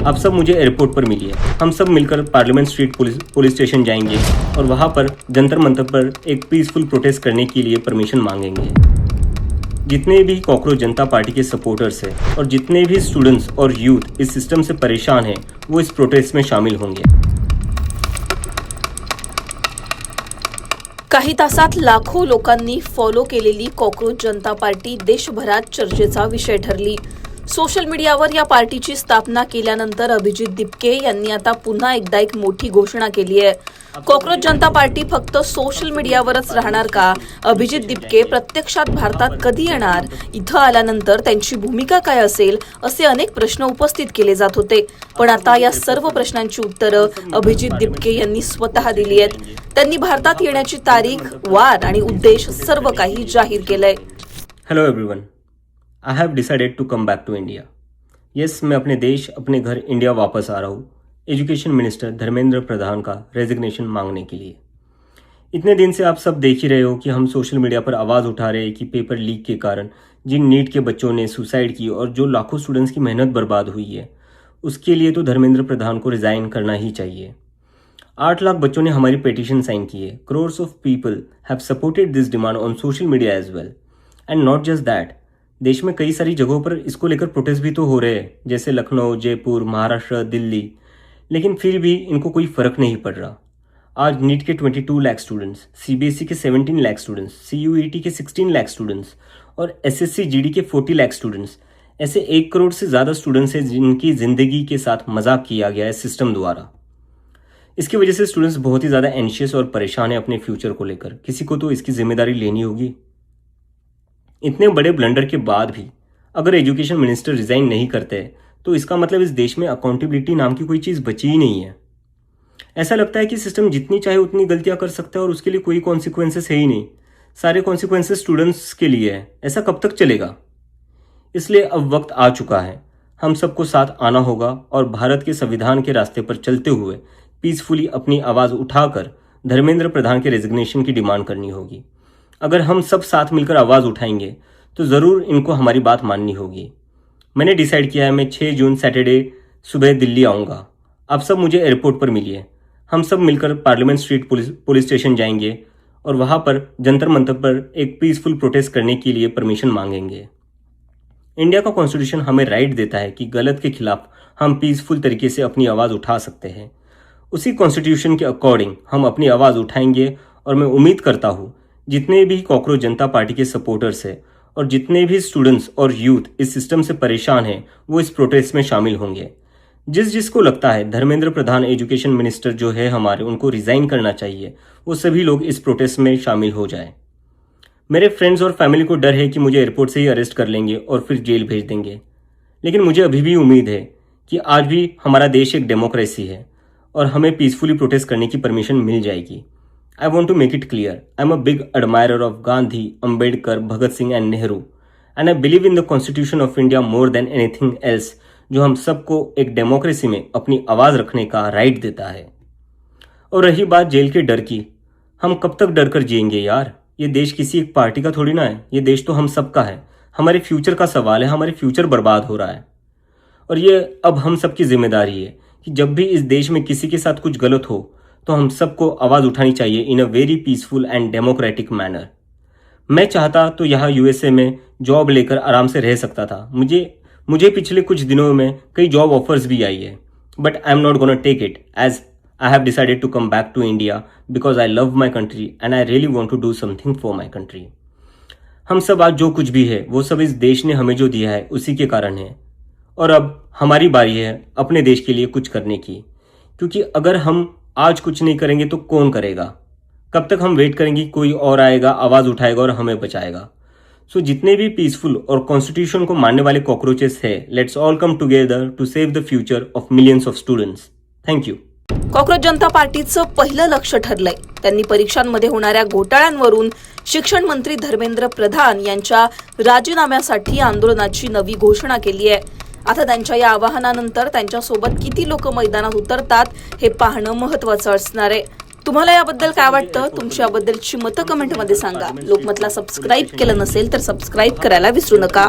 आप सब मुझे एयरपोर्ट पर मिलिए। हम सब मिलकर पार्लियामेंट स्ट्रीट पुलिस स्टेशन जाएंगे और वहाँ पर जंतर मंतर पर एक पीसफुल प्रोटेस्ट करने के लिए परमिशन मांगेंगे। जितने भी कॉकरोच जनता पार्टी के सपोर्टर्स हैं और जितने भी स्टूडेंट्स और यूथ इस सिस्टम से परेशान हैं वो इस प्रोटेस्ट में शामिल होंगे। काही तासात लाखो लोकांनी फॉलो केलेली कॉकरोच जनता पार्टी देशभरात चर्चेचा विषय ठरली। सोशल मीडियावर या पार्टीची स्थापना केल्यानंतर अभिजित दिपके यांनी आता पुन्हा एकदा एक मोठी घोषणा केली आहे। कॉकरोच जनता पार्टी फक्त सोशल मीडियावरच राहणार का? अभिजित दिपके प्रत्यक्षात भारतात कधी येणार? इथं आल्यानंतर त्यांची भूमिका काय असेल? असे अनेक प्रश्न उपस्थित केले जात होते, पण आता या सर्व प्रश्नांची उत्तरं अभिजित दिपके यांनी स्वतः दिली आहेत। त्यांनी भारतात येण्याची तारीख, वार आणि उद्देश सर्व काही जाहीर केलंय। Hello everyone, I have decided to come back to India. Yes, मैं अपने देश, अपने घर इंडिया वापस आ रहा हूँ एजुकेशन मिनिस्टर धर्मेंद्र प्रधान का रेजिग्नेशन मांगने के लिए। इतने दिन से आप सब देख ही रहे हो कि हम सोशल मीडिया पर आवाज़ उठा रहे हैं कि पेपर लीक के कारण जिन नीट के बच्चों ने सुसाइड की और जो लाखों स्टूडेंट्स की मेहनत बर्बाद हुई है, उसके लिए तो धर्मेंद्र प्रधान को रिज़ाइन करना ही चाहिए। 8 लाख बच्चों ने हमारी पिटीशन साइन की है। Crores of people have supported this demand on social media as well. And not just that, देश में कई सारी जगहों पर इसको लेकर प्रोटेस्ट भी तो हो रहे हैं, जैसे लखनऊ, जयपुर, महाराष्ट्र, दिल्ली, लेकिन फिर भी इनको कोई फ़र्क नहीं पड़ रहा। आज नीट के 22 लाख स्टूडेंट्स, सीबीएसई के 17 लाख स्टूडेंट्स, सीयूईटी के 16 लाख स्टूडेंट्स और एसएससी जीडी के 40 लाख स्टूडेंट्स, ऐसे 1 करोड़ से ज़्यादा स्टूडेंट्स हैं जिनकी ज़िंदगी के साथ मजाक किया गया है सिस्टम द्वारा। इसकी वजह से स्टूडेंट्स बहुत ही ज़्यादा एंशियस और परेशान हैं अपने फ्यूचर को लेकर। किसी को तो इसकी जिम्मेदारी लेनी होगी। इतने बड़े ब्लंडर के बाद भी अगर एजुकेशन मिनिस्टर रिज़ाइन नहीं करते तो इसका मतलब इस देश में अकाउंटेबिलिटी नाम की कोई चीज़ बची ही नहीं है। ऐसा लगता है कि सिस्टम जितनी चाहे उतनी गलतियां कर सकता है और उसके लिए कोई कॉन्सिक्वेंसेस है ही नहीं। सारे कॉन्सिक्वेंसेस स्टूडेंट्स के लिए है। ऐसा कब तक चलेगा? इसलिए अब वक्त आ चुका है, हम सबको साथ आना होगा और भारत के संविधान के रास्ते पर चलते हुए पीसफुली अपनी आवाज़ उठाकर धर्मेंद्र प्रधान के रेजिग्नेशन की डिमांड करनी होगी। अगर हम सब साथ मिलकर आवाज़ उठाएंगे तो ज़रूर इनको हमारी बात माननी होगी। मैंने डिसाइड किया है, मैं 6 जून सैटरडे सुबह दिल्ली आऊँगा। आप सब मुझे एयरपोर्ट पर मिलिए। हम सब मिलकर पार्लियामेंट स्ट्रीट पुलिस स्टेशन जाएंगे और वहाँ पर जंतर मंतर पर एक पीसफुल प्रोटेस्ट करने के लिए परमिशन मांगेंगे। इंडिया का कॉन्स्टिट्यूशन हमें राइट देता है कि गलत के खिलाफ हम पीसफुल तरीके से अपनी आवाज़ उठा सकते हैं। उसी कॉन्स्टिट्यूशन के अकॉर्डिंग हम अपनी आवाज़ उठाएंगे और मैं उम्मीद करता हूँ जितने भी कॉकरोच जनता पार्टी के सपोर्टर्स हैं और जितने भी स्टूडेंट्स और यूथ इस सिस्टम से परेशान हैं वो इस प्रोटेस्ट में शामिल होंगे। जिसको लगता है धर्मेंद्र प्रधान एजुकेशन मिनिस्टर जो है हमारे, उनको रिज़ाइन करना चाहिए, वो सभी लोग इस प्रोटेस्ट में शामिल हो जाएं। मेरे फ्रेंड्स और फैमिली को डर है कि मुझे एयरपोर्ट से ही अरेस्ट कर लेंगे और फिर जेल भेज देंगे, लेकिन मुझे अभी भी उम्मीद है कि आज भी हमारा देश एक डेमोक्रेसी है और हमें पीसफुली प्रोटेस्ट करने की परमिशन मिल जाएगी। I want to make it clear, I am a big admirer of Gandhi, Ambedkar, Bhagat Singh and Nehru, and I believe in the Constitution of India more than anything else, जो हम सबको एक democracy में अपनी आवाज़ रखने का right देता है। और रही बात जेल के डर की, हम कब तक डर कर जिएंगे यार? ये देश किसी एक पार्टी का थोड़ी ना है, ये देश तो हम सबका है। हमारे फ्यूचर का सवाल है, हमारे फ्यूचर बर्बाद हो रहा है और ये अब हम सबकी जिम्मेदारी है कि जब भी इस देश में किसी के साथ कुछ गलत हो तो हम सबको आवाज़ उठानी चाहिए in a very peaceful and democratic manner. मैं चाहता तो यहाँ यूएसए में जॉब लेकर आराम से रह सकता था। मुझे पिछले कुछ दिनों में कई जॉब ऑफर्स भी आई है, but I am not gonna take it as I have decided to come back to India because I love my country and I really want to do something for my country. हम सब आज जो कुछ भी है वो सब इस देश ने हमें जो दिया है उसी के कारण है और अब हमारी बारी है अपने देश के लिए कुछ करने की, क्योंकि अगर हम आज कुछ नहीं करेंगे तो कौन करेगा? कब तक हम वेट करेंगे कोई और आएगा, आवाज़ उठाएगा और हमें बचाएगा? सो जितने भी पीसफुल और कॉन्स्टिट्यूशन को मानने वाले कॉकरोचेस है, let's all come together to save the future of millions of students. Thank you. Cockroach जनता पार्टीचं पहिलं लक्ष ठरलंय। त्यांनी परीक्षांमध्ये होणाऱ्या घोटाळ्यांवरून शिक्षण मंत्री धर्मेंद्र प्रधान यांच्या राजीनाम्यासाठी आंदोलनाची नवी घोषणा केली आहे। आता त्यांच्या या आवाहनानंतर त्यांच्यासोबत किती लोक मैदानात उतरतात हे पाहणं महत्त्वाचं असणार आहे। तुम्हाला याबद्दल काय वाटतं? तुमची याबद्दलची मतं कमेंटमध्ये सांगा। लोकमतला सबस्क्राइब केलं नसेल तर सबस्क्राइब करायला विसरू नका।